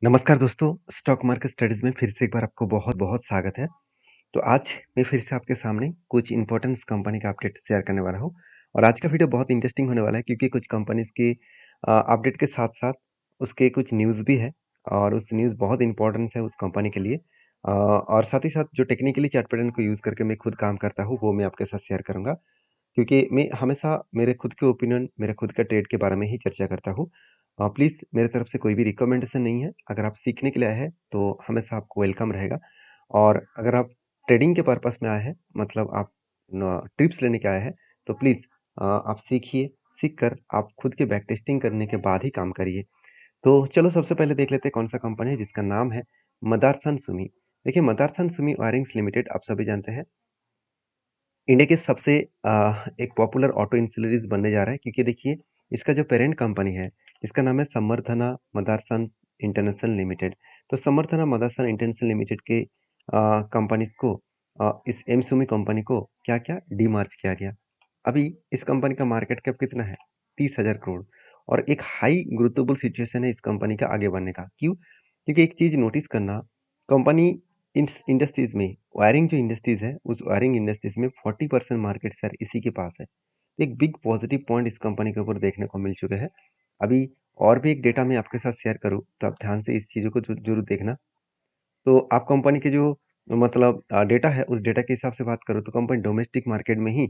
नमस्कार दोस्तों, stock market studies में फिर से एक बार आपको बहुत-बहुत स्वागत है। तो आज मैं फिर से आपके सामने कुछ इम्पोर्टेंस कंपनी का अपडेट शेयर करने वाला हूँ और आज का वीडियो बहुत इंटरेस्टिंग होने वाला है क्योंकि कुछ कंपनीज़ की अपडेट के साथ-साथ उसके कुछ न्यूज़ भी है और उस न्यूज़ बहुत इम्पोर्टेंस है उस कंपनी के लिए। और साथ ही साथ जो टेक्निकली चार्ट पैटर्न को यूज़ करके मैं खुद काम करता हूँ, वो मैं आपके साथ शेयर करूँगा। क्योंकि मैं हमेशा मेरे खुद के ओपिनियन, मेरे खुद का ट्रेड के बारे में ही चर्चा करता हूँ। प्लीज़ मेरे तरफ से कोई भी रिकमेंडेशन नहीं है। अगर आप सीखने के लिए आए हैं, तो हमेशा आपको वेलकम रहेगा और अगर आप ट्रेडिंग के पर्पज़ में आए हैं, मतलब आप टिप्स लेने के आए हैं, तो प्लीज़ आप सीखिए, सीख कर आप खुद के बैक टेस्टिंग करने के बाद ही काम करिए। तो चलो सबसे पहले देख लेते हैं कौन-सा कंपनी है जिसका नाम है मदारसन सुमी। देखिए मदारसन सुमी वायरिंग्स लिमिटेड आप सभी जानते हैं इंडिया के सबसे एक पॉपुलर ऑटो इंसिलरीज बनने जा रहा है क्योंकि देखिए इसका जो पेरेंट कंपनी है इसका नाम है समर्थना मदरसन इंटरनेशनल लिमिटेड। तो समर्थना मदरसन इंटरनेशनल लिमिटेड के कंपनीज को इस एमसुमी कंपनी को क्या क्या डीमर्ज किया गया। अभी इस कंपनी का मार्केट कैप कितना है 30,000 करोड़ और एक हाई ग्रोथेबल सिचुएशन है इस कंपनी का आगे बढ़ने का। क्यों? क्योंकि एक चीज नोटिस करना कंपनी इस इंडस्ट्रीज में वायरिंग जो इंडस्ट्रीज है उस वायरिंग इंडस्ट्रीज में 40% मार्केट शेयर इसी के पास है। तो एक बिग पॉजिटिव पॉइंट इस कंपनी के ऊपर देखने को मिल चुके हैं। अभी और भी एक डेटा मैं आपके साथ शेयर करूं तो आप ध्यान से इस चीज़ों को जरूर देखना। तो आप कंपनी के जो मतलब डेटा है उस डेटा के हिसाब से बात करो तो कंपनी डोमेस्टिक मार्केट में ही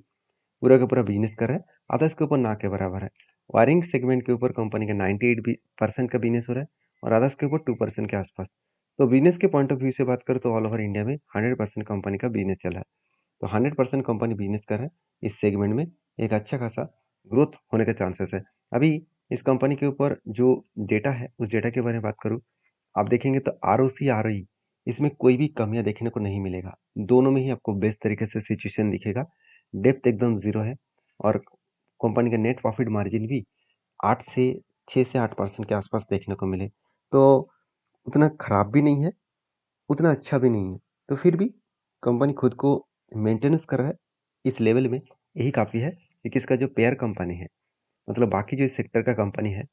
पूरा का पूरा बिजनेस कर रहा है। अदर्स के ऊपर ना के बराबर है। वायरिंग सेगमेंट के ऊपर कंपनी का 98% का बिजनेस हो रहा है और अदर्स के ऊपर 2% के आसपास। तो बिजनेस के पॉइंट ऑफ व्यू से बात करो तो ऑल ओवर इंडिया में 100% कंपनी का बिजनेस चल रहा है। तो 100% कंपनी बिजनेस कर रहा है इस सेगमेंट में एक अच्छा खासा ग्रोथ होने का चांसेस है। अभी इस कंपनी के ऊपर जो डेटा है उस डेटा के बारे में बात करूँ आप देखेंगे तो आरओसी आरओई इसमें कोई भी कमियां देखने को नहीं मिलेगा। दोनों में ही आपको बेस्ट तरीके से सिचुएशन दिखेगा। डेप्थ एकदम जीरो है और कंपनी का नेट प्रॉफिट मार्जिन भी 8 से 6 से 8% के आसपास देखने को मिले। तो उतना खराब भी नहीं है, उतना अच्छा भी नहीं है। तो फिर भी कंपनी खुद को मेंटेनेंस कर रहा है इस लेवल में, यही काफ़ी है क्योंकि इसका जो पेयर कंपनी है, मतलब बाकी जो इस सेक्टर का कंपनी है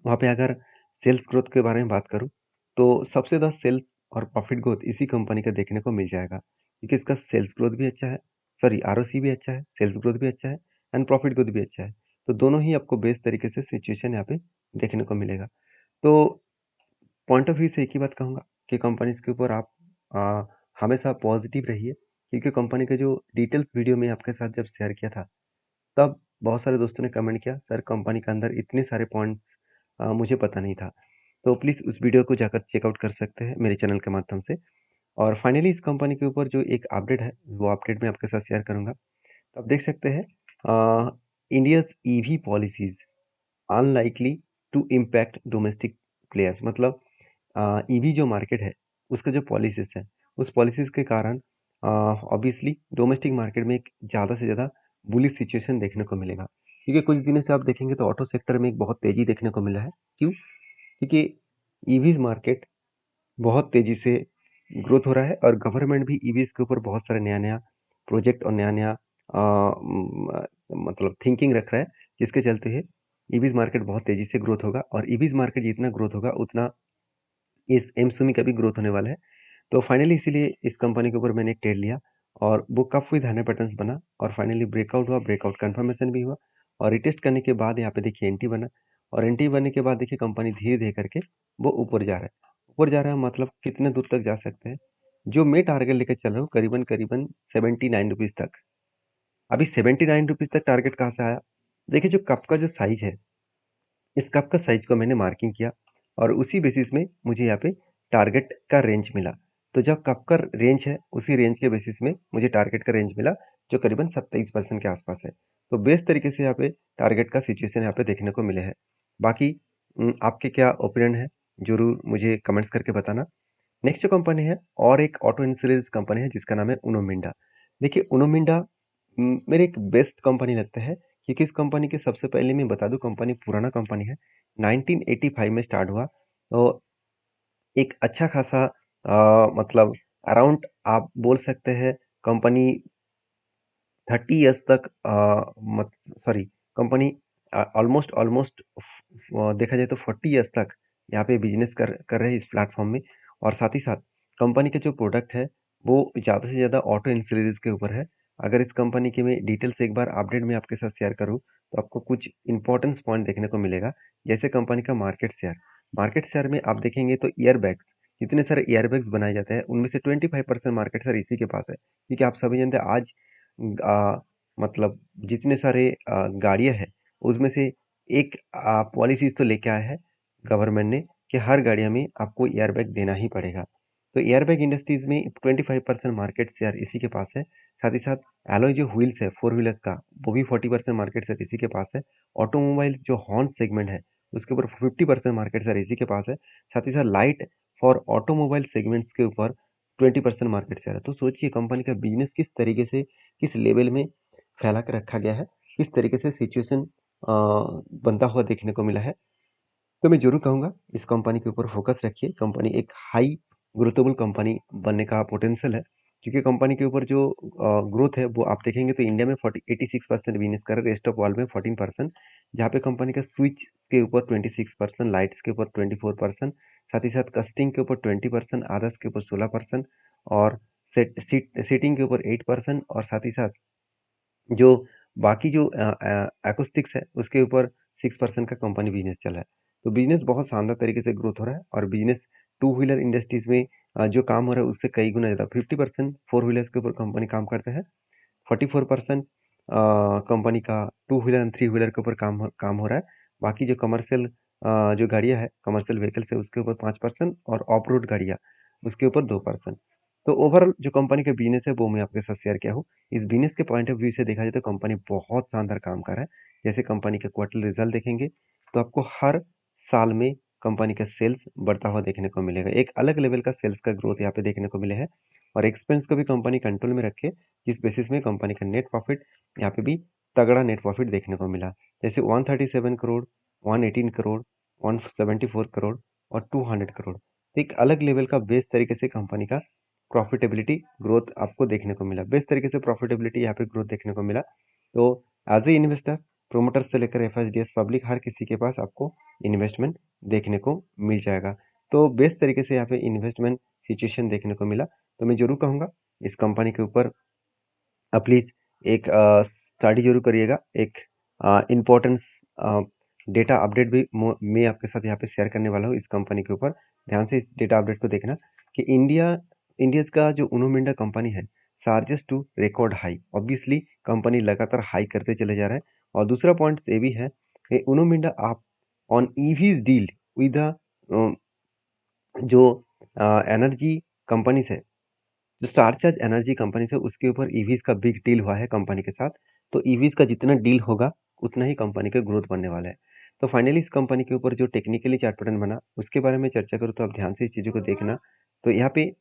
वहाँ पे अगर सेल्स ग्रोथ के बारे में बात करूँ, तो सबसे ज़्यादा सेल्स और प्रॉफिट ग्रोथ इसी कंपनी का देखने को मिल जाएगा क्योंकि इसका सेल्स ग्रोथ भी अच्छा है, सॉरी आरओसी भी अच्छा है, सेल्स ग्रोथ भी अच्छा है एंड प्रॉफिट ग्रोथ भी अच्छा है। तो दोनों ही आपको बेस्ट तरीके से सिचुएशन यहाँ पे देखने को मिलेगा। तो पॉइंट ऑफ व्यू से एक ही बात कहूँगा कि कंपनीज़ के ऊपर आप अ, हमेशा पॉजिटिव रहिए क्योंकि कंपनी का जो डिटेल्स वीडियो मैं आपके साथ जब शेयर किया था तब बहुत सारे दोस्तों ने कमेंट किया सर कंपनी के अंदर इतने सारे पॉइंट्स मुझे पता नहीं था। तो प्लीज़ उस वीडियो को जाकर चेकआउट कर सकते हैं मेरे चैनल के माध्यम से। और फाइनली इस कंपनी के ऊपर जो एक अपडेट है वो अपडेट मैं आपके साथ शेयर करूँगा। तो आप देख सकते हैं India's EV policies unlikely to impact domestic players. मतलब ईवी जो मार्केट है उसका जो पॉलिसीज़ है उस पॉलिसीज़ के कारण ऑब्वियसली डोमेस्टिक मार्केट में एक ज़्यादा से ज़्यादा बुलिश सिचुएशन देखने को मिलेगा क्योंकि कुछ दिनों से आप देखेंगे तो ऑटो सेक्टर में एक बहुत तेज़ी देखने को मिला है। क्यों? क्योंकि ईवीज़ मार्केट बहुत तेज़ी से ग्रोथ हो रहा है और गवर्नमेंट भी ईवीज़ के ऊपर बहुत सारे नया-नया प्रोजेक्ट और नया-नया मतलब थिंकिंग रख रहा है जिसके चलते है ईवीज़ मार्केट बहुत तेज़ी से ग्रोथ होगा और ईवीज़ मार्केट जितना ग्रोथ होगा उतना इस एमसुमी का भी ग्रोथ होने वाला है। तो फाइनली इसीलिए इस कंपनी के ऊपर मैंने एक ट्रेड लिया और वो कप विद 100 पैटर्न्स बना और फाइनली ब्रेकआउट हुआ, ब्रेकआउट कंफर्मेशन भी हुआ और रिटेस्ट करने के बाद यहाँ पे देखिए एंट्री बना और एंट्री बनने के बाद देखिए कंपनी धीरे-धीरे करके वो ऊपर जा रहा है। ऊपर जा रहा है मतलब कितने दूर तक जा सकते हैं? जो मैं टारगेट लेके चल रहा हूँ करीबन-करीबन 79 रुपीज़ तक। अभी 79 रुपीज़ तक टारगेट कहाँ से आया? देखिए जो कप का जो साइज़ है इस कप का साइज को मैंने मार्किंग किया और उसी बेसिस में मुझे यहाँ पे टारगेट का रेंज मिला। तो जब कप का रेंज है उसी रेंज के बेसिस में मुझे टारगेट का रेंज मिला जो करीबन 27% के आसपास है। तो बेस्ट तरीके से यहाँ पे टारगेट का सिचुएशन यहाँ पे देखने को मिले है। बाकी आपके क्या ओपिनियन है ज़रूर मुझे कमेंट्स करके बताना। नेक्स्ट जो कंपनी है और एक ऑटो इंश्योरेंस कंपनी है जिसका नाम है उनो मिंडा। देखिए उनो मिंडा मेरे एक बेस्ट कंपनी लगता है क्योंकि इस कंपनी के सबसे पहले मैं बता दूं कंपनी पुराना कंपनी है 1985 में स्टार्ट हुआ। तो एक अच्छा खासा मतलब अराउंड आप बोल सकते हैं कंपनी 30 इयर्स तक सॉरी कंपनी ऑलमोस्ट ऑलमोस्ट देखा जाए तो 40 इयर्स तक यहाँ पे बिजनेस कर रहे हैं इस प्लेटफॉर्म में। और साथ ही साथ कंपनी का जो प्रोडक्ट है वो ज़्यादा से ज़्यादा ऑटो इंश्योरेंस के ऊपर है। अगर इस कंपनी की मैं डिटेल्स एक बार अपडेट में आपके साथ शेयर करूँ तो आपको कुछ इंपॉर्टेंस पॉइंट देखने को मिलेगा। जैसे कंपनी का मार्केट शेयर में आप देखेंगे तो ईयरबैग्स, जितने सारे ईयरबैग्स बनाए जाते हैं उनमें से 25% मार्केट शेयर इसी के पास है। क्योंकि आप सभी जानते हैं आज मतलब जितने सारे गाड़ियाँ हैं उसमें से एक पॉलिसीज तो लेके आया है गवर्नमेंट ने कि हर गाड़ियों में आपको एयरबैग देना ही पड़ेगा। तो एयरबैग इंडस्ट्रीज में 25% मार्केट शेयर इसी के पास है। साथ ही साथ एलॉय जो व्हील्स है फोर व्हीलर्स का वो भी 40% मार्केट शेयर इसी के पास है। ऑटोमोबाइल जो हॉर्न सेगमेंट है उसके ऊपर 50% मार्केट शेयर इसी के पास है। साथ ही साथ लाइट फॉर ऑटोमोबाइल सेगमेंट्स के ऊपर 20% मार्केट शेयर है। तो सोचिए कंपनी का बिजनेस किस तरीके से किस लेवल में फैला के रखा गया है, किस तरीके से सिचुएशन बनता हुआ देखने को मिला है। तो मैं ज़रूर कहूँगा इस कंपनी के ऊपर फ़ोकस रखिए। कंपनी एक हाई ग्रोथेबल कंपनी बनने का पोटेंशियल है, क्योंकि कंपनी के ऊपर जो ग्रोथ है वो आप देखेंगे तो इंडिया में 86% बिजनेस कर रहा है, रेस्ट ऑफ वर्ल्ड में 14%, जहाँ पे कंपनी का स्विच के ऊपर 26%, लाइट्स के ऊपर 24%, साथ ही साथ कस्टिंग के ऊपर 20%, आदर्स के ऊपर 16% और सीटिंग के ऊपर 8% और साथ ही साथ जो बाकी जो एक्रोस्टिक्स है उसके ऊपर 6% का कंपनी बिजनेस चल रहा है। तो बिजनेस बहुत शानदार तरीके से ग्रोथ हो रहा है और बिजनेस टू व्हीलर इंडस्ट्रीज में जो काम हो रहा है उससे कई गुना ज़्यादा 50% फोर व्हीलर्स के ऊपर कंपनी काम करता है। 44% कंपनी का two wheeler and three wheeler के ऊपर काम हो रहा है। बाकी जो कमर्शियल जो गाड़ियाँ है कमर्शियल व्हीकल्स है उसके ऊपर 5% और ऑफ रोड गाड़ियाँ उसके ऊपर 2%। तो ओवरऑल जो कंपनी का बिजनेस है वो मैं आपके साथ शेयर किया हूँ। इस बिजनेस के पॉइंट ऑफ व्यू से देखा जाए तो कंपनी बहुत शानदार काम कर रहा है। जैसे कंपनी का क्वार्टर रिजल्ट देखेंगे तो आपको हर साल में कंपनी का सेल्स बढ़ता हुआ देखने को मिलेगा। एक अलग लेवल का सेल्स का ग्रोथ यहाँ पे देखने को मिले है और एक्सपेंस को भी कंपनी कंट्रोल में रखे, जिस बेसिस में कंपनी का नेट प्रॉफिट यहाँ पे भी तगड़ा नेट प्रॉफिट देखने को मिला। जैसे 137 करोड़, 118 करोड़, 174 करोड़ और 200 करोड़। एक अलग लेवल का बेस्ट तरीके से कंपनी का प्रॉफिटेबिलिटी ग्रोथ आपको देखने को मिला। बेस्ट तरीके से प्रॉफिटेबिलिटी यहाँ पे ग्रोथ देखने को मिला। तो एज ए इन्वेस्टर, प्रोमोटर से लेकर एफएसडीएस पब्लिक हर किसी के पास आपको इन्वेस्टमेंट देखने को मिल जाएगा। तो बेस्ट तरीके से यहाँ पे इन्वेस्टमेंट सिचुएशन देखने को मिला। तो मैं जरूर कहूँगा इस कंपनी के ऊपर प्लीज़ एक स्टडी जरूर करिएगा। एक इम्पोर्टेंस डेटा अपडेट भी मैं आपके साथ यहाँ पे शेयर करने वाला हूँ इस कंपनी के ऊपर। ध्यान से इस डेटा अपडेट को देखना कि इंडियंस का जो उनो मिंडा कंपनी है charges to record high. Obviously company लगातार हाई करते चले जा रहा है। और दूसरा पॉइंट ये भी है कि उनो मिंडा आप on EVs deal with the जो एनर्जी कंपनीज है, जो चार्ज एनर्जी कंपनी से उसके ऊपर ईवीज का बिग डील हुआ है कंपनी के साथ। तो ईवीज का जितना डील होगा उतना ही कंपनी का ग्रोथ बनने वाला है। तो फाइनली इस कंपनी के ऊपर जो टेक्निकली चार्ट पैटर्न बना उसके बारे में चर्चा करूँ तो आप ध्यान से इस चीज़ों को देखना। तो यहाँ पे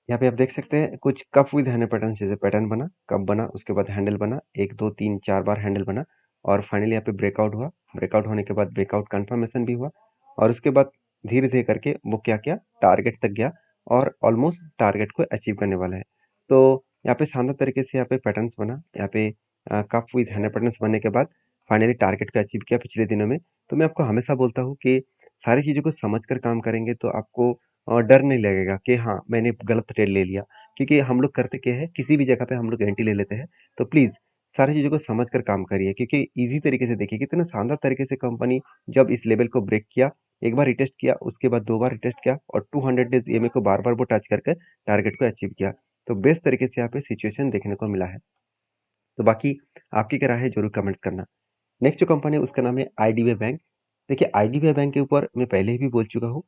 आप देख सकते हैं कुछ कप विद हैंडल पैटर्न, जैसे पैटर्न बना, कप बना, उसके बाद हैंडल बना, 1 2 3 4 बार हैंडल बना और फाइनली यहाँ पे ब्रेकआउट हुआ। ब्रेकआउट होने के बाद ब्रेकआउट कंफर्मेशन भी हुआ और उसके बाद धीरे धीरे करके वो क्या किया, टारगेट तक गया और ऑलमोस्ट टारगेट को अचीव करने वाला है। तो यहाँ पे शानदार तरीके से यहाँ पे पैटर्न्स बना, यहाँ पे कप विद हैंडल पैटर्न्स बनने के बाद फाइनली टारगेट को अचीव किया पिछले दिनों में। तो मैं आपको हमेशा बोलता हूँ कि सारी चीज़ों को समझ कर काम करेंगे तो आपको डर नहीं लगेगा कि हाँ मैंने गलत ट्रेड ले लिया। क्योंकि हम लोग करते क्या है, किसी भी जगह पे हम लोग एंट्री ले लेते हैं। तो प्लीज़ सारी चीज़ों को समझ कर काम करिए, क्योंकि ईज़ी तरीके से देखिए कितना शानदार तरीके से कंपनी जब इस लेवल को ब्रेक किया, एक बार रिटेस्ट किया, उसके बाद 2 बार रिटेस्ट किया और 200 डेज़ ईएमए को बार-बार वो टच करके टारगेट को अचीव किया। तो बेस्ट तरीके से यहाँ पे सिचुएशन देखने को मिला है। तो बाकी आपकी क्या राय है ज़रूर कमेंट्स करना। नेक्स्ट जो कंपनी है उसका नाम है आईडीबीआई बैंक। देखिए आईडीबीआई बैंक के ऊपर मैं पहले ही भी बोल चुका हूँ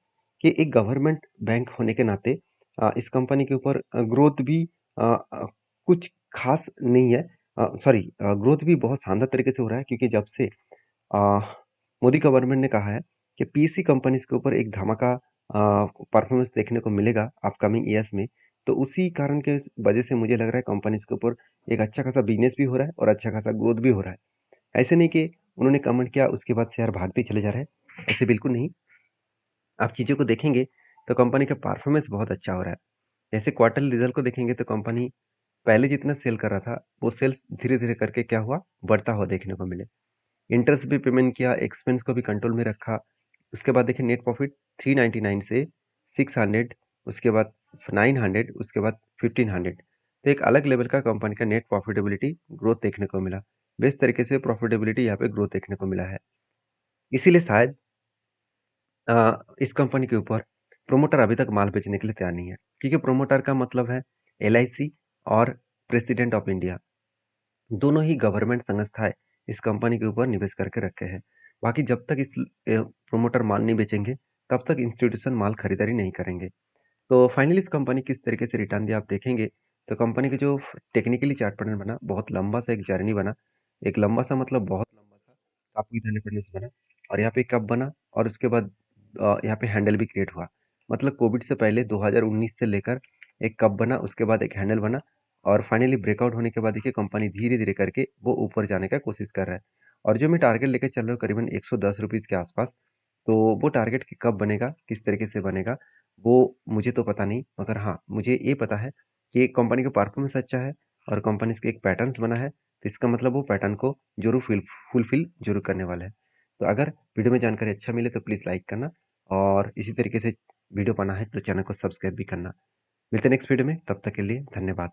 कि एक गवर्नमेंट बैंक होने के नाते इस कंपनी के ऊपर ग्रोथ भी कुछ खास नहीं है। सॉरी, ग्रोथ भी बहुत शानदार तरीके से हो रहा है, क्योंकि जब से अ, मोदी गवर्नमेंट ने कहा है कि पीएससी कंपनीज के ऊपर एक धमाका परफॉर्मेंस देखने को मिलेगा अपकमिंग ईयर्स में। तो उसी कारण के वजह से मुझे लग रहा है कंपनीज के ऊपर एक अच्छा खासा बिजनेस भी हो रहा है और अच्छा खासा ग्रोथ भी हो रहा है। ऐसे नहीं कि उन्होंने कमेंट किया उसके बाद शेयर भागते चले जा रहे हैं, ऐसे बिल्कुल नहीं। आप चीज़ों को देखेंगे तो कंपनी का परफॉर्मेंस बहुत अच्छा हो रहा है। जैसे क्वार्टरली रिजल्ट को देखेंगे तो कंपनी पहले जितना सेल कर रहा था वो सेल्स धीरे धीरे करके क्या हुआ, बढ़ता हुआ देखने को मिले। इंटरेस्ट भी पेमेंट किया, एक्सपेंस को भी कंट्रोल में रखा। उसके बाद देखिए नेट प्रॉफिट 399 से 600, उसके बाद 900, उसके बाद 1500। तो एक अलग लेवल का कंपनी का नेट प्रॉफिटेबिलिटी ग्रोथ देखने को मिला। बेस्ट तरीके से प्रॉफिटेबिलिटी यहाँ पे ग्रोथ देखने को मिला है। इसीलिए शायद इस कंपनी के ऊपर प्रोमोटर अभी तक माल बेचने के लिए तैयार नहीं है, क्योंकि प्रोमोटर का मतलब है एलआईसी और प्रेसिडेंट ऑफ इंडिया, दोनों ही गवर्नमेंट संस्थाएं इस कंपनी के ऊपर निवेश करके रखे हैं। बाकी जब तक इस प्रोमोटर माल नहीं बेचेंगे, तब तक इंस्टीट्यूशन माल खरीदारी नहीं करेंगे। तो फाइनली इस कंपनी किस तरीके से रिटर्न दिया आप देखेंगे, तो कंपनी का जो टेक्निकली चार्ट पैटर्न बना, बहुत लंबा सा एक जर्नी बना। एक लंबा सा मतलब बहुत लंबा सा काफी धन पैटर्न से बना, और यहाँ पे कब बना, और उसके बाद यहाँ पे हैंडल भी क्रिएट हुआ। मतलब कोविड से पहले 2019 से लेकर एक कप बना, उसके बाद एक हैंडल बना, और फाइनली ब्रेकआउट होने के बाद देखिए कंपनी धीरे धीरे करके वो ऊपर जाने का कोशिश कर रहा है। और जो मैं टारगेट लेकर चल रहा हूँ करीबन 110 रुपीज़ के आसपास, तो वो टारगेट कब बनेगा, किस तरीके से बनेगा, वो मुझे तो पता नहीं, मगर हाँ मुझे ये पता है कि कंपनी का परफॉर्मेंस अच्छा है और कंपनी के एक पैटर्न्स बना है, तो इसका मतलब वो पैटर्न को जरूर फुलफिल जरूर करने वाला है। तो अगर वीडियो में जानकारी अच्छा मिले तो प्लीज़ लाइक करना, और इसी तरीके से वीडियो पाना है तो चैनल को सब्सक्राइब भी करना। मिलते हैं नेक्स्ट वीडियो में, तब तक के लिए धन्यवाद।